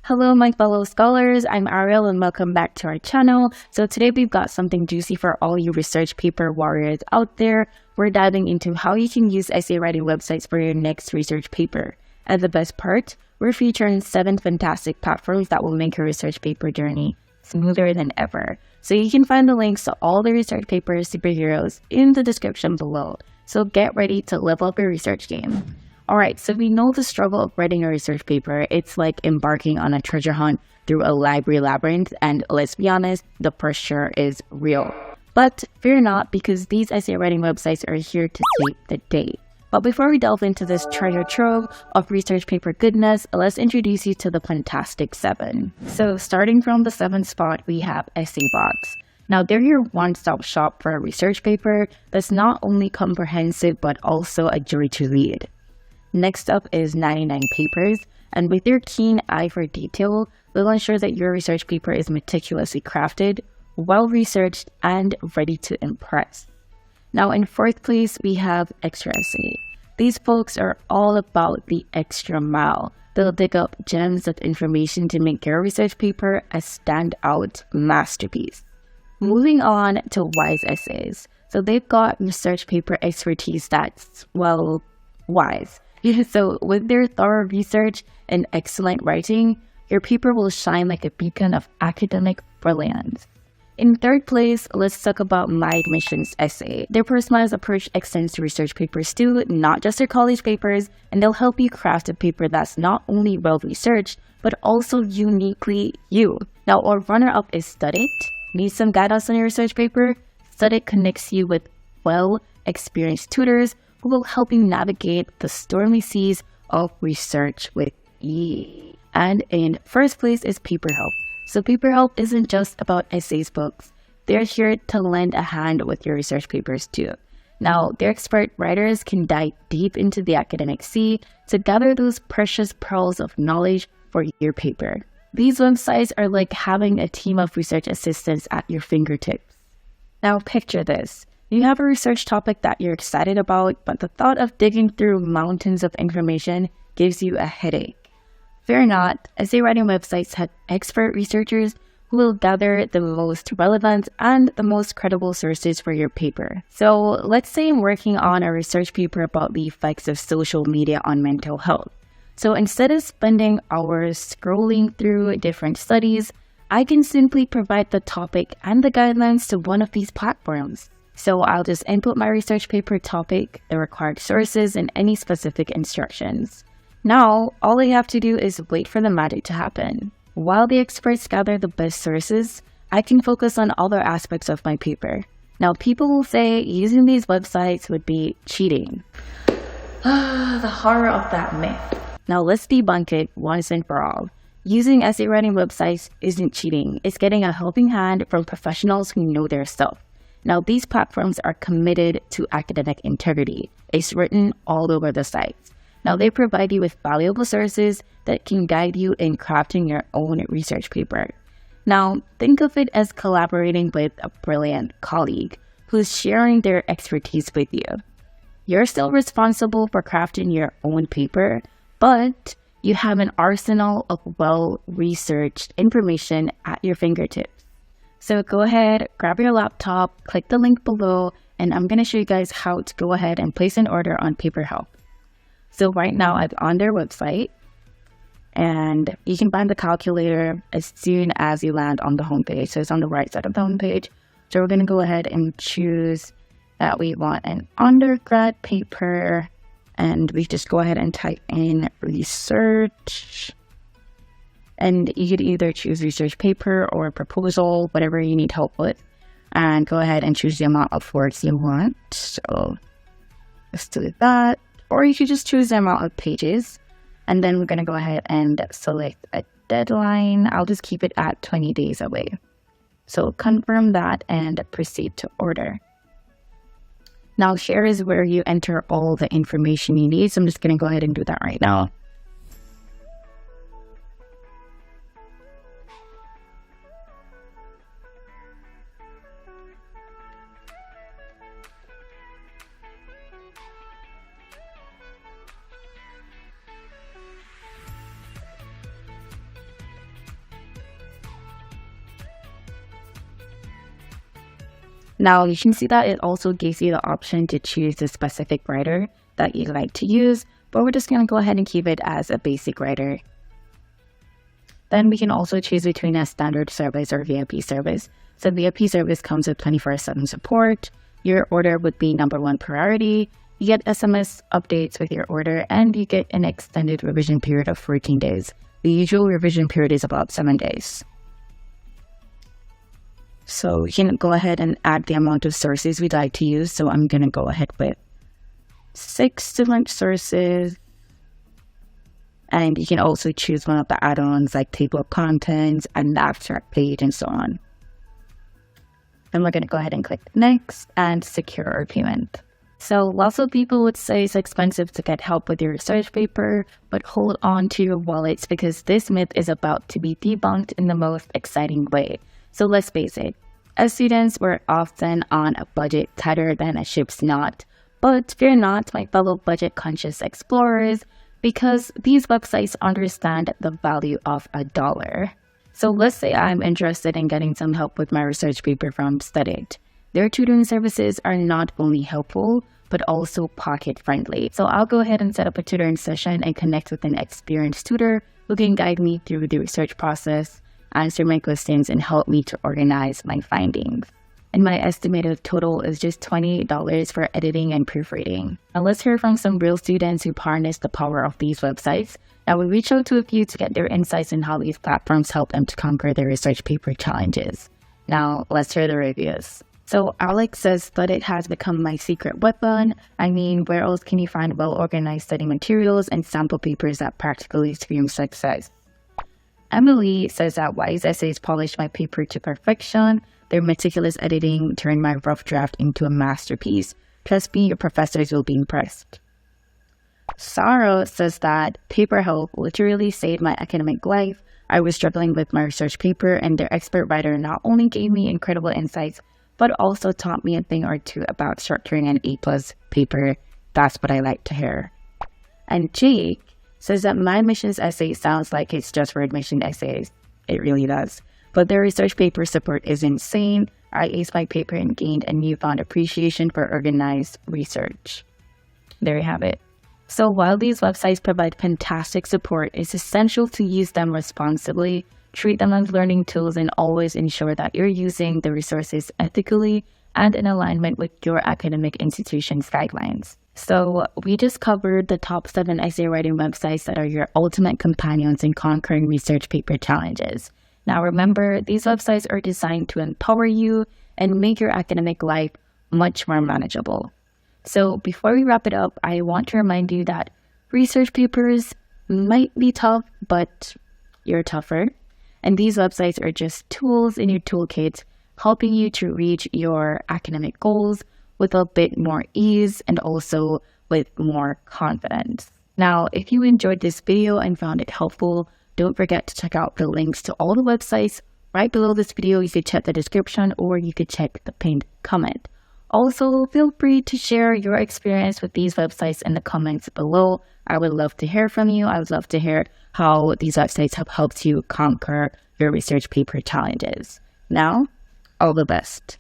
Hello, my fellow scholars. I'm Ariel and welcome back to our channel. So today we've got something juicy for all you research paper warriors out there. We're diving into how you can use essay writing websites for your next research paper. And the best part, we're featuring 7 fantastic platforms that will make your research paper journey smoother than ever. So you can find the links to all the research paper superheroes in the description below. So get ready to level up your research game. Alright, so we know the struggle of writing a research paper. It's like embarking on a treasure hunt through a library labyrinth, and let's be honest, the pressure is real. But fear not, because these essay writing websites are here to save the day. But before we delve into this treasure trove of research paper goodness, let's introduce you to the fantastic 7. So starting from the 7th spot, we have EssayBox. Now, they're your one-stop shop for a research paper that's not only comprehensive but also a joy to read. Next up is 99 Papers, and with their keen eye for detail, they'll ensure that your research paper is meticulously crafted, well-researched, and ready to impress. Now, in 4th place, we have Extra Essay. These folks are all about the extra mile. They'll dig up gems of information to make your research paper a standout masterpiece. Moving on to Wise Essays. So they've got research paper expertise that's, well, wise. So with their thorough research and excellent writing, your paper will shine like a beacon of academic brilliance. In 3rd place, let's talk about My Admissions Essay. Their personalized approach extends to research papers too, not just their college papers, and they'll help you craft a paper that's not only well-researched, but also uniquely you. Now, our runner-up is Studied. Need some guidance on your research paper? Studied connects you with well-experienced tutors who will help you navigate the stormy seas of research with ease. And in 1st place is PaperHelp. So PaperHelp isn't just about essays books. They're here to lend a hand with your research papers too. Now, their expert writers can dive deep into the academic sea to gather those precious pearls of knowledge for your paper. These websites are like having a team of research assistants at your fingertips. Now, picture this. You have a research topic that you're excited about, but the thought of digging through mountains of information gives you a headache. Fear not, essay writing websites have expert researchers who will gather the most relevant and the most credible sources for your paper. So let's say I'm working on a research paper about the effects of social media on mental health. So instead of spending hours scrolling through different studies, I can simply provide the topic and the guidelines to one of these platforms. So I'll just input my research paper topic, the required sources, and any specific instructions. Now, all I have to do is wait for the magic to happen. While the experts gather the best sources, I can focus on other aspects of my paper. Now, people will say using these websites would be cheating. The horror of that myth. Now, let's debunk it once and for all. Using essay writing websites isn't cheating. It's getting a helping hand from professionals who know their stuff. Now, these platforms are committed to academic integrity. It's written all over the sites. Now, they provide you with valuable sources that can guide you in crafting your own research paper. Now, think of it as collaborating with a brilliant colleague who's sharing their expertise with you. You're still responsible for crafting your own paper, but you have an arsenal of well-researched information at your fingertips. So go ahead, grab your laptop, click the link below, and I'm going to show you guys how to go ahead and place an order on PaperHelp. So right now I'm on their website, and you can find the calculator as soon as you land on the homepage. So it's on the right side of the homepage. So we're going to go ahead and choose that we want an undergrad paper, and we just go ahead and type in research. And you could either choose research paper or proposal, whatever you need help with, and go ahead and choose the amount of words you want. So let's do that. Or you could just choose the amount of pages. And then we're going to go ahead and select a deadline. I'll just keep it at 20 days away. So confirm that and proceed to order. Now here is where you enter all the information you need. So I'm just going to go ahead and do that right now. Now you can see that it also gives you the option to choose the specific writer that you'd like to use, but we're just going to go ahead and keep it as a basic writer. Then we can also choose between a standard service or VIP service. So VIP service comes with 24/7 support. Your order would be #1 priority. You get SMS updates with your order, and you get an extended revision period of 14 days. The usual revision period is about 7 days. So you can go ahead and add the amount of sources we'd like to use. So I'm going to go ahead with 6 different sources. And you can also choose one of the add-ons like table of contents and the abstract page and so on. Then we're going to go ahead and click next and secure our payment. So lots of people would say it's expensive to get help with your research paper, but hold on to your wallets because this myth is about to be debunked in the most exciting way. So let's face it, as students, we're often on a budget tighter than a ship's knot. But fear not, my fellow budget-conscious explorers, because these websites understand the value of $1. So let's say I'm interested in getting some help with my research paper from Studied. Their tutoring services are not only helpful, but also pocket-friendly. So I'll go ahead and set up a tutoring session and connect with an experienced tutor who can guide me through the research process, answer my questions, and help me to organize my findings. And my estimated total is just $28 for editing and proofreading. Now let's hear from some real students who harness the power of these websites. Now we reached out to a few to get their insights on how these platforms help them to conquer their research paper challenges. Now let's hear the reviews. So Alex says that it has become my secret weapon. I mean, where else can you find well-organized study materials and sample papers that practically scream success? Emily says that Wise Essays polished my paper to perfection. Their meticulous editing turned my rough draft into a masterpiece. Trust me, your professors will be impressed. Sarah says that Paper Help literally saved my academic life. I was struggling with my research paper, and their expert writer not only gave me incredible insights, but also taught me a thing or two about structuring an A+ paper. That's what I like to hear. And Jake says that my admissions essay sounds like it's just for admission essays. It really does. But their research paper support is insane. I aced my paper and gained a newfound appreciation for organized research. There you have it. So while these websites provide fantastic support, it's essential to use them responsibly, treat them as learning tools, and always ensure that you're using the resources ethically and in alignment with your academic institution's guidelines. So we just covered the top 7 essay writing websites that are your ultimate companions in conquering research paper challenges. Now remember, these websites are designed to empower you and make your academic life much more manageable. So before we wrap it up, I want to remind you that research papers might be tough, but you're tougher. And these websites are just tools in your toolkit, helping you to reach your academic goals with a bit more ease and also with more confidence. Now, if you enjoyed this video and found it helpful, don't forget to check out the links to all the websites right below this video. You could check the description or you could check the pinned comment. Also, feel free to share your experience with these websites in the comments below. I would love to hear from you. I would love to hear how these websites have helped you conquer your research paper challenges. Now, all the best.